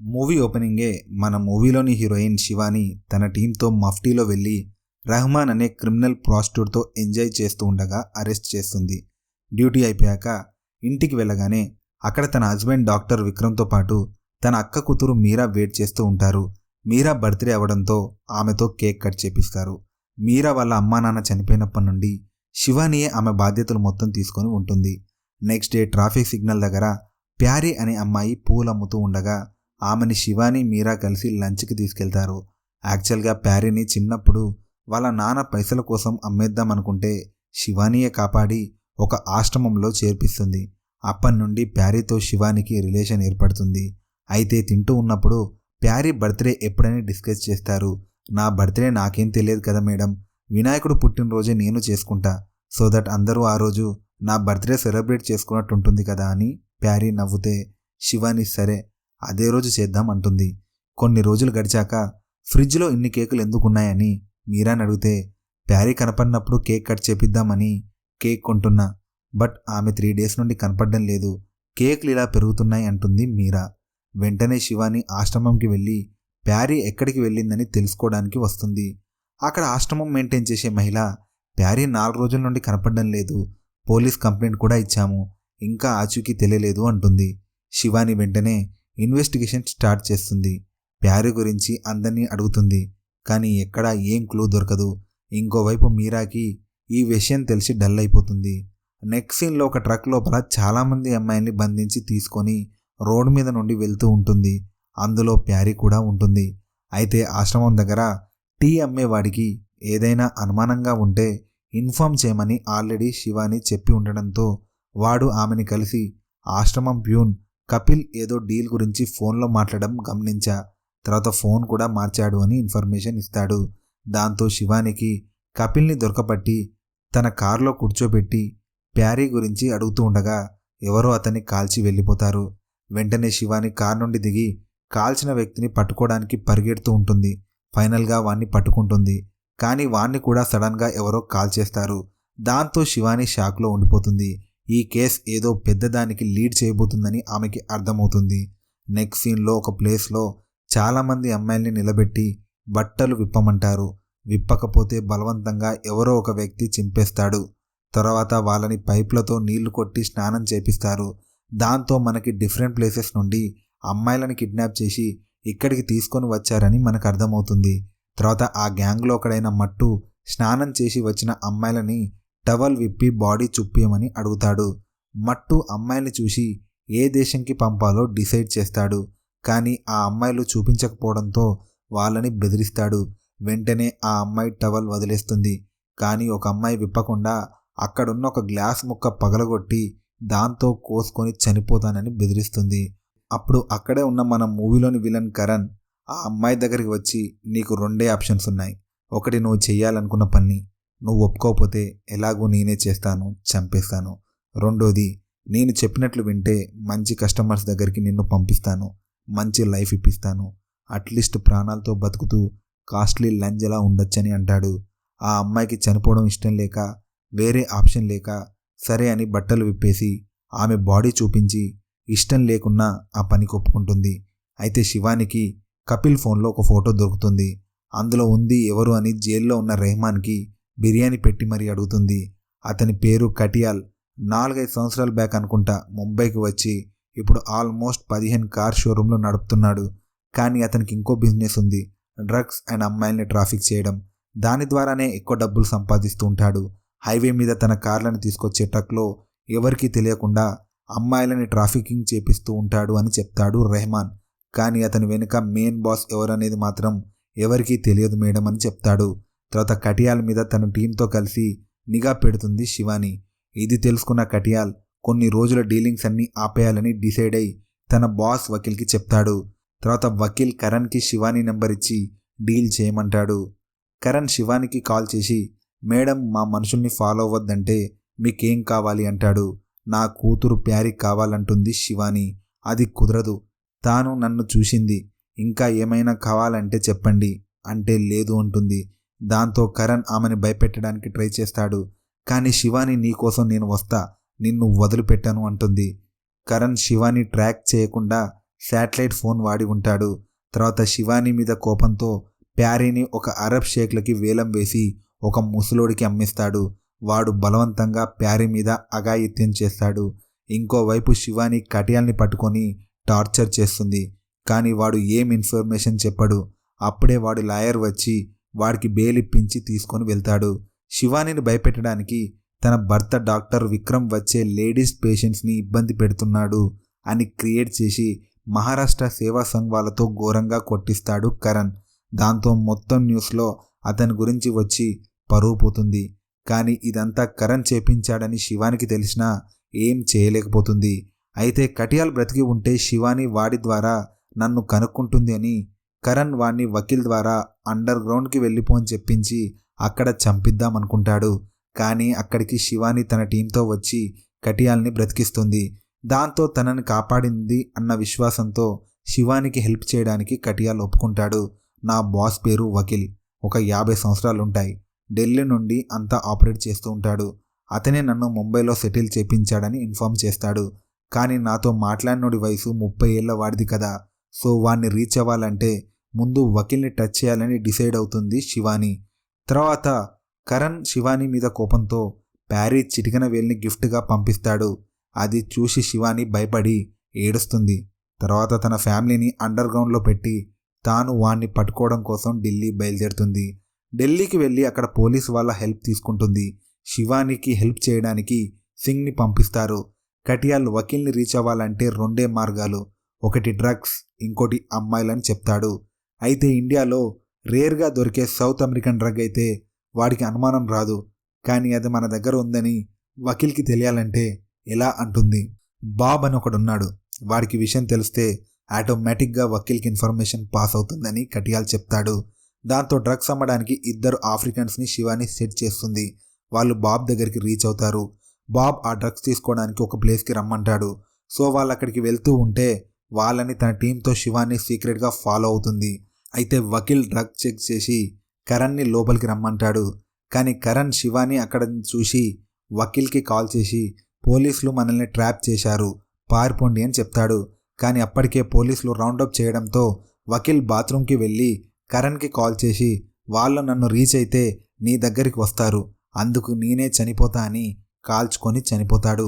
Movie ఓపెనింగే మన మూవీలోని heroine Shivani తన టీంతో మఫ్టీలో వెళ్ళి రెహమాన్ అనే క్రిమినల్ ప్రాస్టిట్యూట్తో ఎంజాయ్ చేస్తూ ఉండగా అరెస్ట్ చేస్తుంది. డ్యూటీ అయిపోయాక ఇంటికి వెళ్ళగానే అక్కడ తన హస్బెండ్ డాక్టర్ విక్రమ్తో పాటు తన అక్క కూతురు మీరా వెయిట్ చేస్తూ ఉంటారు. మీరా బర్త్డే అవ్వడంతో ఆమెతో కేక్ కట్ చేపిస్తారు. మీరా వాళ్ళ అమ్మా నాన్న చనిపోయినప్పటి నుండి శివానియే ఆమె బాధ్యతలు మొత్తం తీసుకొని ఉంటుంది. నెక్స్ట్ డే ట్రాఫిక్ సిగ్నల్ దగ్గర ప్యారీ అనే అమ్మాయి పూలు అమ్ముతూ ఉండగా ఆమెని శివాని మీరా కలిసి లంచ్కి తీసుకెళ్తారు. యాక్చువల్గా ప్యారీని చిన్నప్పుడు వాళ్ళ నాన్న పైసల కోసం అమ్మేద్దామనుకుంటే శివానియే కాపాడి ఒక ఆశ్రమంలో చేర్పిస్తుంది. అప్పటి నుండి ప్యారీతో శివానికి రిలేషన్ ఏర్పడుతుంది. అయితే తింటూ ఉన్నప్పుడు ప్యారీ బర్త్డే ఎప్పుడని డిస్కస్ చేస్తారు. నా బర్త్డే నాకేం తెలియదు కదా మేడం, వినాయకుడు పుట్టినరోజే నేను చేసుకుంటా, సో దట్ అందరూ ఆ రోజు నా బర్త్డే సెలబ్రేట్ చేసుకున్నట్టు ఉంటుంది కదా అని ప్యారీ నవ్వుతే శివాని సరే అదే రోజు చేద్దాం అంటుంది. కొన్ని రోజులు గడిచాక ఫ్రిడ్జ్లో ఇన్ని కేకులు ఎందుకున్నాయని మీరాని అడిగితే ప్యారీ కనపడినప్పుడు కేక్ కట్ చేపిద్దామని కేక్ కొంటున్నా, బట్ ఆమె 3 days నుండి కనపడడం లేదు, కేకులు ఇలా పెరుగుతున్నాయి అంటుంది మీరా. వెంటనే శివాని ఆశ్రమంకి వెళ్ళి ప్యారీ ఎక్కడికి వెళ్ళిందని తెలుసుకోవడానికి వస్తుంది. అక్కడ ఆశ్రమం మెయింటైన్ చేసే మహిళ ప్యారీ 4 రోజుల నుండి కనపడడం లేదు, పోలీస్ కంప్లైంట్ కూడా ఇచ్చాము, ఇంకా ఆచూకీ తెలియలేదు అంటుంది. శివాని వెంటనే ఇన్వెస్టిగేషన్ స్టార్ట్ చేస్తుంది. ప్యారీ గురించి అందరినీ అడుగుతుంది, కానీ ఎక్కడా ఏం క్లూ దొరకదు. ఇంకోవైపు మీరాకి ఈ విషయం తెలిసి డల్ అయిపోతుంది. నెక్స్ట్ సీన్లో ఒక ట్రక్ లోపల చాలామంది అమ్మాయిల్ని బంధించి తీసుకొని రోడ్డు మీద నుండి వెళ్తూ ఉంటుంది. అందులో ప్యారీ కూడా ఉంటుంది. అయితే ఆశ్రమం దగ్గర టీ అమ్మేవాడికి ఏదైనా అనుమానంగా ఉంటే ఇన్ఫార్మ్ చేయమని ఆల్రెడీ శివాని చెప్పి ఉండడంతో వాడు ఆమెని కలిసి ఆశ్రమం ప్యూన్ కపిల్ ఏదో డీల్ గురించి ఫోన్లో మాట్లాడడం గమనించా, తర్వాత ఫోన్ కూడా మార్చాడు అని ఇన్ఫర్మేషన్ ఇస్తాడు. దాంతో శివానికి కపిల్ని దొరకపట్టి తన కారులో కూర్చోబెట్టి ప్యారీ గురించి అడుగుతూ ఉండగా ఎవరో అతన్ని కాల్చి వెళ్ళిపోతారు. వెంటనే శివాని కారు నుండి దిగి కాల్చిన వ్యక్తిని పట్టుకోవడానికి పరిగెడుతూ ఉంటుంది. ఫైనల్గా వాణ్ణి పట్టుకుంటుంది. కానీ వాణ్ణి కూడా సడన్గా ఎవరో కాల్ చేస్తారు. దాంతో శివాని షాక్లో ఉండిపోతుంది. ఈ కేస్ ఏదో పెద్దదానికి లీడ్ చేయబోతుందని ఆమెకి అర్థమవుతుంది. నెక్స్ట్ సీన్లో ఒక ప్లేస్లో చాలామంది అమ్మాయిల్ని నిలబెట్టి బట్టలు విప్పమంటారు. విప్పకపోతే బలవంతంగా ఎవరో ఒక వ్యక్తి చింపేస్తాడు. తర్వాత వాళ్ళని పైపులతో నీళ్లు కొట్టి స్నానం చేపిస్తారు. దాంతో మనకి డిఫరెంట్ ప్లేసెస్ నుండి అమ్మాయిలను కిడ్నాప్ చేసి ఇక్కడికి తీసుకొని వచ్చారని మనకు అర్థమవుతుంది. తర్వాత ఆ గ్యాంగ్లో ఒకడైన మట్టు స్నానం చేసి వచ్చిన అమ్మాయిలని టవల్ విప్పి బాడీ చుప్పియమని అడుగుతాడు. మట్టు అమ్మాయిని చూసి ఏ దేశంకి పంపాలో డిసైడ్ చేస్తాడు. కానీ ఆ అమ్మాయిలు చూపించకపోవడంతో వాళ్ళని బెదిరిస్తాడు. వెంటనే ఆ అమ్మాయి టవల్ వదిలేస్తుంది. కానీ ఒక అమ్మాయి విప్పకుండా అక్కడున్న ఒక గ్లాస్ ముక్క పగలగొట్టి దాంతో కోసుకొని చనిపోతానని బెదిరిస్తుంది. అప్పుడు అక్కడే ఉన్న మన మూవీలోని విలన్ కరణ్ ఆ అమ్మాయి దగ్గరికి వచ్చి, నీకు 2 ఆప్షన్స్ ఉన్నాయి, ఒకటి నువ్వు చెయ్యాలనుకున్న పని, నువ్వు ఒప్పుకోకపోతే ఎలాగూ నేనే చేస్తాను, చంపేస్తాను, రెండోది నేను చెప్పినట్లు వింటే మంచి కస్టమర్స్ దగ్గరికి నిన్ను పంపిస్తాను, మంచి లైఫ్ ఇప్పిస్తాను, అట్లీస్ట్ ప్రాణాలతో బతుకుతూ కాస్ట్లీ లంజ్ ఎలా ఉండొచ్చని అంటాడు. ఆ అమ్మాయికి చనిపోవడం ఇష్టం లేక వేరే ఆప్షన్ లేక సరే అని బట్టలు విప్పేసి ఆమె బాడీ చూపించి ఇష్టం లేకున్నా ఆ పనికి ఒప్పుకుంటుంది. అయితే శివానికి కపిల్ ఫోన్లో ఒక ఫోటో దొరుకుతుంది. అందులో ఉంది ఎవరు అని జైల్లో ఉన్న రెహమాన్కి బిర్యానీ పెట్టి మరీ అడుగుతుంది. అతని పేరు కటియాల్. 4-5 సంవత్సరాల బ్యాక్ అనుకుంటా ముంబైకి వచ్చి ఇప్పుడు ఆల్మోస్ట్ 15 కార్ షోరూంలు నడుపుతున్నాడు. కానీ అతనికి ఇంకో బిజినెస్ ఉంది, డ్రగ్స్ అండ్ అమ్మాయిల్ని ట్రాఫిక్ చేయడం. దాని ద్వారానే ఎక్కువ డబ్బులు సంపాదిస్తూ ఉంటాడు. హైవే మీద తన కార్లను తీసుకొచ్చే ట్రక్లో ఎవరికీ తెలియకుండా అమ్మాయిలని ట్రాఫికింగ్ చేపిస్తూ ఉంటాడు అని చెప్తాడు రెహమాన్. కానీ అతని వెనుక మెయిన్ బాస్ ఎవరనేది మాత్రం ఎవరికీ తెలియదు మేడం అని చెప్తాడు. తర్వాత కటియాల్ మీద తన టీంతో కలిసి నిఘా పెడుతుంది శివాని. ఇది తెలుసుకున్న కటియాల్ కొన్ని రోజుల డీలింగ్స్ అన్నీ ఆపేయాలని డిసైడ్ అయి తన బాస్ వకీల్కి చెప్తాడు. తర్వాత వకీల్ కరణ్కి శివాని నెంబర్ ఇచ్చి డీల్ చేయమంటాడు. కరణ్ శివానికి కాల్ చేసి, మేడం మా మనుషుల్ని ఫాలో అవ్వద్దంటే మీకేం కావాలి అంటాడు. నా కూతురు ప్యారీ కావాలంటుంది శివాని. అది కుదరదు, తాను నన్ను చూసింది, ఇంకా ఏమైనా కావాలంటే చెప్పండి అంటే లేదు అంటుంది. దాంతో కరణ్ ఆమెను భయపెట్టడానికి ట్రై చేస్తాడు. కానీ శివాని నీకోసం నేను వస్తా, నిన్ను వదిలిపెట్టాను అంటుంది. కరణ్ శివాని ట్రాక్ చేయకుండా శాటిలైట్ ఫోన్ వాడి ఉంటాడు. తర్వాత శివాని మీద కోపంతో ప్యారీని ఒక అరబ్ షేక్లకి వేలం వేసి ఒక ముసలోడికి అమ్మిస్తాడు. వాడు బలవంతంగా ప్యారీ మీద అఘాయిత్యం చేస్తాడు. ఇంకోవైపు శివాని కటియాల్ని పట్టుకొని టార్చర్ చేస్తుంది. కానీ వాడు ఏం ఇన్ఫర్మేషన్ చెప్పడు. అప్పుడే వాడి లాయర్ వచ్చి వాడికి బెయిల్ ఇప్పించి తీసుకొని వెళ్తాడు. శివానిని భయపెట్టడానికి తన భర్త డాక్టర్ విక్రమ్ వచ్చే లేడీస్ పేషెంట్స్ని ఇబ్బంది పెడుతున్నాడు అని క్రియేట్ చేసి మహారాష్ట్ర సేవా సంఘ్ వాళ్ళతో ఘోరంగా కొట్టిస్తాడు కరణ్. దాంతో మొత్తం న్యూస్లో అతని గురించి వచ్చి పరువు పోతుంది. కానీ ఇదంతా కరణ్ చేపించాడని శివానికి తెలిసినా ఏం చేయలేకపోతుంది. అయితే కటియాల్ బ్రతికి ఉంటే శివాని వాడి ద్వారా నన్ను కనుక్కుంటుంది అని కరణ్ వాణ్ణి వకీల్ ద్వారా అండర్ గ్రౌండ్కి వెళ్ళిపోని చెప్పించి అక్కడ చంపిద్దామనుకుంటాడు. కానీ అక్కడికి శివాని తన టీంతో వచ్చి కటియాల్ని బ్రతికిస్తుంది. దాంతో తనని కాపాడింది అన్న విశ్వాసంతో శివానికి హెల్ప్ చేయడానికి కటియాల్ ఒప్పుకుంటాడు. నా బాస్ పేరు వకీల్, ఒక 50 సంవత్సరాలుంటాయి. ఢిల్లీ నుండి అంతా ఆపరేట్ చేస్తూ ఉంటాడు. అతనే నన్ను ముంబైలో సెటిల్ చేపించాడని ఇన్ఫార్మ్ చేస్తాడు. కానీ నాతో మాట్లాడినోడి వయసు 30 ఏళ్ల వాడిది కదా. సో వాణ్ణి రీచ్ అవ్వాలంటే ముందు వకీల్ని టచ్ చేయాలని డిసైడ్ అవుతుంది శివాని. తర్వాత కరణ్ శివాని మీద కోపంతో ప్యారీ చిటికెన వేలిని గిఫ్ట్గా పంపిస్తాడు. అది చూసి శివాని భయపడి ఏడుస్తుంది. తర్వాత తన ఫ్యామిలీని అండర్ గ్రౌండ్లో పెట్టి తాను వాణ్ణి పట్టుకోవడం కోసం ఢిల్లీ బయలుదేరుతుంది. ఢిల్లీకి వెళ్ళి అక్కడ పోలీసు వాళ్ళ హెల్ప్ తీసుకుంటుంది. శివానికి హెల్ప్ చేయడానికి సింగ్ని పంపిస్తారు. కటియాల్ వకీల్ని రీచ్ అవ్వాలంటే 2 మార్గాలు, ఒకటి డ్రగ్స్, ఇంకోటి అమ్మాయిలని చెప్తాడు. అయితే ఇండియాలో రేర్గా దొరికే సౌత్ అమెరికన్ డ్రగ్ అయితే వాడికి అనుమానం రాదు. కానీ అది మన దగ్గర ఉందని వకీల్కి తెలియాలంటే ఎలా అంటుంది. బాబ్ అని ఒకడున్నాడు. వాడికి విషయం తెలిస్తే ఆటోమేటిక్గా వకీల్కి ఇన్ఫర్మేషన్ పాస్ అవుతుందని కటియాల్ చెప్తాడు. దాంతో డ్రగ్స్ అమ్మడానికి 2 ఆఫ్రికన్స్ని శివాని సెట్ చేస్తుంది. వాళ్ళు బాబ్ దగ్గరికి రీచ్ అవుతారు. బాబ్ ఆ డ్రగ్స్ తీసుకోవడానికి ఒక ప్లేస్కి రమ్మంటాడు. సో వాళ్ళు అక్కడికి వెళ్తూ ఉంటే వాళ్ళని తన టీంతో శివాని సీక్రెట్గా ఫాలో అవుతుంది. అయితే వకీల్ డ్రగ్ చెక్ చేసి కరణ్ని లోపలికి రమ్మంటాడు. కానీ కరణ్ శివాని అక్కడ చూసి వకీల్కి కాల్ చేసి పోలీసులు మనల్ని ట్రాప్ చేశారు, పారిపోండి అని చెప్తాడు. కానీ అప్పటికే పోలీసులు రౌండప్ చేయడంతో వకీల్ బాత్రూంకి వెళ్ళి కరణ్కి కాల్ చేసి వాళ్ళు నన్ను రీచ్ అయితే నీ దగ్గరికి వస్తారు, అందుకు నేనే చనిపోతా అని కాల్చుకొని చనిపోతాడు.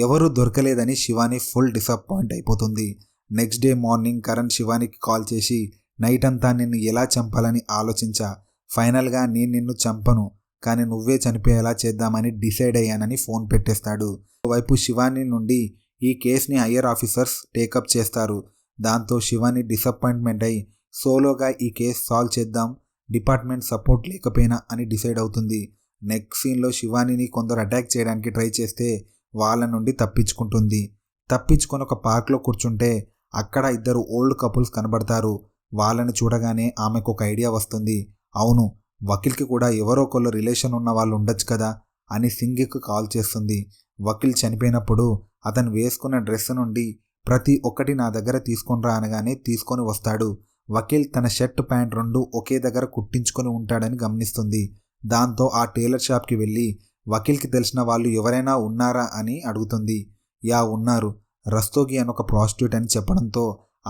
ఎవరూ దొరకలేదని శివాని ఫుల్ డిసప్పాయింట్ అయిపోతుంది. నెక్స్ట్ డే మార్నింగ్ కరణ్ శివానికి కాల్ చేసి నైట్ అంతా నిన్ను ఎలా చంపాలని ఆలోచించా, ఫైనల్గా నేను నిన్ను చంపను కానీ నువ్వే చనిపోయేలా చేద్దామని డిసైడ్ అయ్యానని ఫోన్ పెట్టేస్తాడు. వైపు శివాని నుండి ఈ కేసుని హయ్యర్ ఆఫీసర్స్ టేకప్ చేస్తారు. దాంతో శివాని డిసప్పాయింట్మెంట్ అయి సోలోగా ఈ కేసు సాల్వ్ చేద్దాం, డిపార్ట్మెంట్ సపోర్ట్ లేకపోయినా అని డిసైడ్ అవుతుంది. నెక్స్ట్ సీన్లో శివానిని కొందరు అటాక్ చేయడానికి ట్రై చేస్తే వాళ్ళ నుండి తప్పించుకుంటుంది. తప్పించుకొని ఒక పార్క్లో కూర్చుంటే అక్కడ 2 ఓల్డ్ కపుల్స్ కనబడతారు. వాళ్ళని చూడగానే ఆమెకు ఒక ఐడియా వస్తుంది. అవును, వకీల్కి కూడా ఎవరో ఒకళ్ళు రిలేషన్ ఉన్న వాళ్ళు ఉండొచ్చు కదా అని సింగికి కాల్ చేస్తుంది. వకీల్ చనిపోయినప్పుడు అతను వేసుకున్న డ్రెస్ నుండి ప్రతి ఒక్కటి నా దగ్గర తీసుకొనిరా అనగానే తీసుకొని వస్తాడు. వకీల్ తన షర్ట్ ప్యాంట్ 2 ఒకే దగ్గర కుట్టించుకొని ఉంటాడని గమనిస్తుంది. దాంతో ఆ టైలర్ షాప్కి వెళ్ళి వకీల్కి తెలిసిన వాళ్ళు ఎవరైనా ఉన్నారా అని అడుగుతుంది. యా ఉన్నారు, రస్తోగి అని ఒక ప్రాస్టిట్యూట్ అని చెప్పడంతో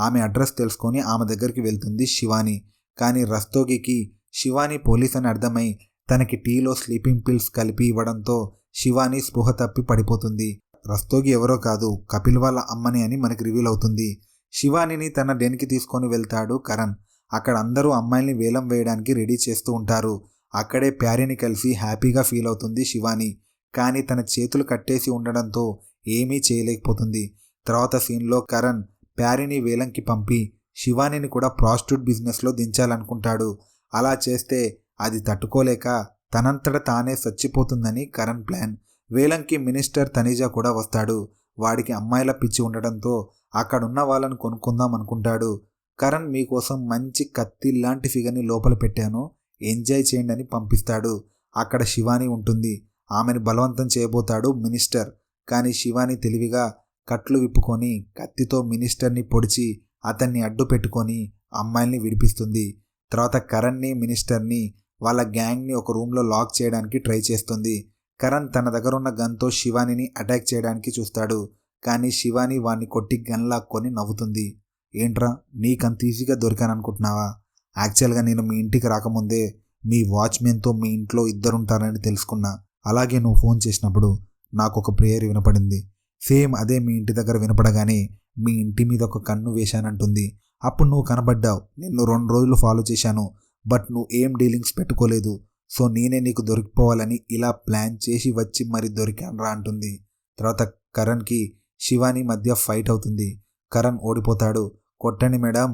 ఆమె అడ్రస్ తెలుసుకొని ఆమె దగ్గరికి వెళ్తుంది శివాని. కానీ రస్తోగికి శివాని పోలీస్ అని అర్థమై తనకి టీలో స్లీపింగ్ పిల్స్ కలిపి ఇవ్వడంతో శివాని స్పృహ తప్పి పడిపోతుంది. రస్తోగి ఎవరో కాదు, కపిల్ వాళ్ళ అమ్మని అని మనకి రివీల్ అవుతుంది. శివానిని తన డెన్కి తీసుకొని వెళ్తాడు కరణ్. అక్కడ అందరూ అమ్మాయిల్ని వేలం వేయడానికి రెడీ చేస్తూ ఉంటారు. అక్కడే ప్యారీని కలిసి హ్యాపీగా ఫీల్ అవుతుంది శివాని. కానీ తన చేతులు కట్టేసి ఉండడంతో ఏమీ చేయలేకపోతుంది. తర్వాత సీన్లో కరణ్ ప్యారీని వేలంకి పంపి శివానిని కూడా ప్రాస్టిట్యూట్ బిజినెస్లో దించాలనుకుంటాడు. అలా చేస్తే అది తట్టుకోలేక తనంతట తానే చచ్చిపోతుందని కరణ్ ప్లాన్. వేలంకి మినిస్టర్ తనీజా కూడా వస్తాడు. వాడికి అమ్మాయిల పిచ్చి ఉండడంతో అక్కడున్న వాళ్ళని కొనుక్కుందాం అనుకుంటాడు. కరణ్ మీకోసం మంచి కత్తి లాంటి ఫిగర్ని లోపల పెట్టాను, ఎంజాయ్ చేయండి అని పంపిస్తాడు. అక్కడ శివాని ఉంటుంది. ఆమెను బలవంతం చేయబోతాడు మినిస్టర్. కానీ శివాని తెలివిగా కట్లు విప్పుకొని కత్తితో మినిస్టర్ని పొడిచి అతన్ని అడ్డు పెట్టుకొని అమ్మాయిల్ని విడిపిస్తుంది. తర్వాత కరణ్ని మినిస్టర్ని వాళ్ళ గ్యాంగ్ని ఒక రూమ్లో లాక్ చేయడానికి ట్రై చేస్తుంది. కరణ్ తన దగ్గర ఉన్న గన్తో శివానిని అటాక్ చేయడానికి చూస్తాడు. కానీ శివాని వాణ్ణి కొట్టి గన్ లాక్కొని నవ్వుతుంది. ఏంట్రా నీకంత ఈజీగా దొరికాననుకుంటున్నావా? యాక్చువల్గా నేను మీ ఇంటికి రాకముందే మీ వాచ్మెన్తో మీ ఇంట్లో ఇద్దరుంటారని తెలుసుకున్నా. అలాగే నువ్వు ఫోన్ చేసినప్పుడు నాకు ఒక ప్రేయర్ వినపడింది. సేమ్ అదే మీ ఇంటి దగ్గర వినపడగానే మీ ఇంటి మీద ఒక కన్ను వేశానంటుంది. అప్పుడు నువ్వు కనబడ్డావు. నిన్ను 2 రోజులు ఫాలో చేశాను, బట్ నువ్వు ఏం డీలింగ్స్ పెట్టుకోలేదు. సో నేనే నీకు దొరికిపోవాలని ఇలా ప్లాన్ చేసి వచ్చి మరి దొరికానురా అంటుంది. తర్వాత కరణ్కి శివాని మధ్య ఫైట్ అవుతుంది. కరణ్ ఓడిపోతాడు. కొట్టండి మేడం,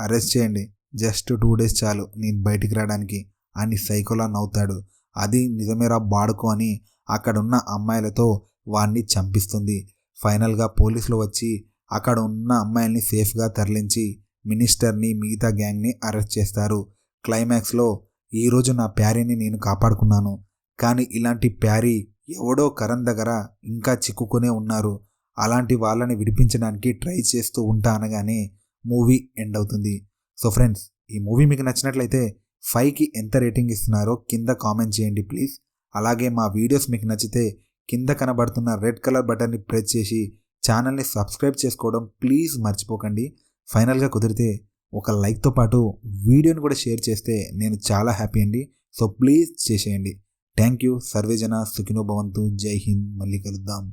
అరెస్ట్ చేయండి, జస్ట్ 2 డేస్ చాలు నేను బయటికి రావడానికి అని సైకోలా నవ్వుతాడు. అది నిజమేరా బాడుకో అని అక్కడున్న అమ్మాయిలతో వాణ్ణి చంపిస్తుంది. ఫైనల్గా పోలీసులు వచ్చి అక్కడ ఉన్న అమ్మాయిల్ని సేఫ్గా తరలించి మినిస్టర్ని మిగతా గ్యాంగ్ని అరెస్ట్ చేస్తారు. క్లైమాక్స్లో ఈరోజు నా ప్యారీని నేను కాపాడుకున్నాను, కానీ ఇలాంటి ప్యారీ ఎవడో కరణ్ దగ్గర ఇంకా చిక్కుకునే ఉన్నారు, అలాంటి వాళ్ళని విడిపించడానికి ట్రై చేస్తూ ఉంటా అనగానే మూవీ ఎండ్ అవుతుంది. సో ఫ్రెండ్స్, ఈ మూవీ మీకు నచ్చినట్లయితే 5కి ఎంత రేటింగ్ ఇస్తున్నారో కింద కామెంట్ చేయండి ప్లీజ్. అలాగే మా వీడియోస్ మీకు నచ్చితే కింద కనబడుతున్న రెడ్ కలర్ బటన్ని ప్రెస్ చేసి ఛానల్ని సబ్స్క్రైబ్ చేసుకోవడం ప్లీజ్ మర్చిపోకండి. ఫైనల్గా కుదిరితే ఒక లైక్తో పాటు వీడియోని కూడా షేర్ చేస్తే నేను చాలా హ్యాపీ అండి. సో ప్లీజ్ చేసేయండి. Thank you. సర్వేజన సుఖినో భవంతు. జై హింద్. మళ్ళీ కలుద్దాం.